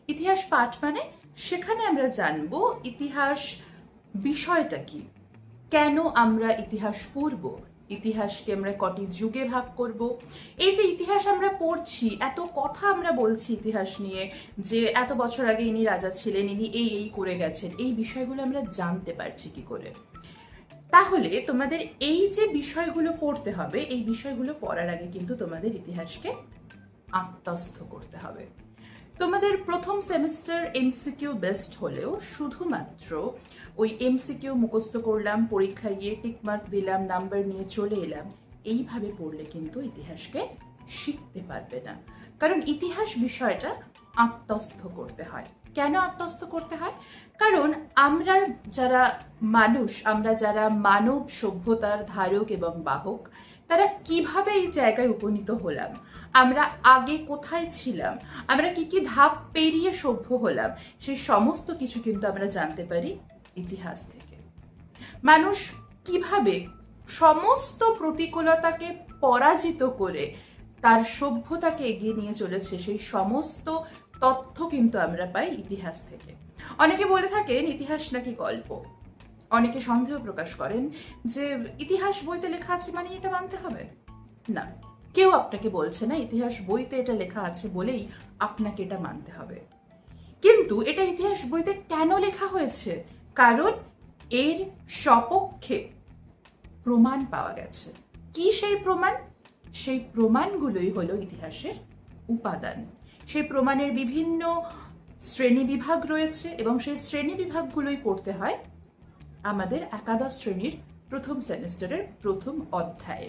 ইতিহাস পাঠ মানে সেখানে আমরা জানবো ইতিহাস বিষয়টা কি, কেন আমরা ইতিহাস পড়ব, ইতিহাসকে আমরা কটি যুগে ভাগ করব। এই যে ইতিহাস আমরা পড়ছি, এত কথা আমরা বলছি ইতিহাস নিয়ে, যে এত বছর আগে ইনি রাজা ছিলেন, ইনি এই এই করে গেছেন, এই বিষয়গুলো আমরা জানতে পারছি কি করে? তাহলে তোমাদের এই যে বিষয়গুলো পড়তে হবে, এই বিষয়গুলো পড়ার আগে কিন্তু তোমাদের ইতিহাসকে আত্মস্থ করতে হবে। তোমাদের প্রথম সেমিস্টার এমসিকিউ বেস্ট হলেও শুধুমাত্র ওই এমসিকিউ মুখস্থ করলাম, পরীক্ষায় গিয়ে টিকমার্ক দিলাম, নাম্বার নিয়ে চলে এলাম, এইভাবে পড়লে কিন্তু ইতিহাসকে শিখতে পারবে না। কারণ ইতিহাস বিষয়টা আত্মস্থ করতে হয়। কেন আত্মস্থ করতে হয়? কারণ আমরা যারা মানুষ, আমরা যারা মানব সভ্যতার ধারক এবং বাহক, তারা কিভাবে এই জায়গায় উপনীত হলাম, আমরা আগে কোথায় ছিলাম, আমরা কি কি ধাপ পেরিয়ে সভ্য হলাম, সেই সমস্ত কিছু কিন্তু আমরা জানতে পারি ইতিহাস থেকে। মানুষ কিভাবে সমস্ত প্রতিকূলতাকে পরাজিত করে তার সভ্যতাকে এগিয়ে নিয়ে চলেছে, সেই সমস্ত তথ্য কিন্তু আমরা পাই ইতিহাস থেকে। অনেকে বলে থাকেন ইতিহাস নাকি গল্প, অনেকে সন্দেহ প্রকাশ করেন যে ইতিহাস বইতে লেখা আছে মানে এটা মানতে হবে। না, কেউ আপনাকে বলছে না ইতিহাস বইতে এটা লেখা আছে বলেই আপনাকে এটা মানতে হবে। কিন্তু এটা ইতিহাস বইতে কেন লেখা হয়েছে? কারণ এর সপক্ষে প্রমাণ পাওয়া গেছে। কি সেই প্রমাণ? সেই প্রমাণগুলোই হলো ইতিহাসের উপাদান। সেই প্রমাণের বিভিন্ন শ্রেণী বিভাগ রয়েছে এবং সেই শ্রেণী বিভাগগুলোই পড়তে হয় আমাদের একাদশ শ্রেণীর প্রথম সেমিস্টারের প্রথম অধ্যায়ে।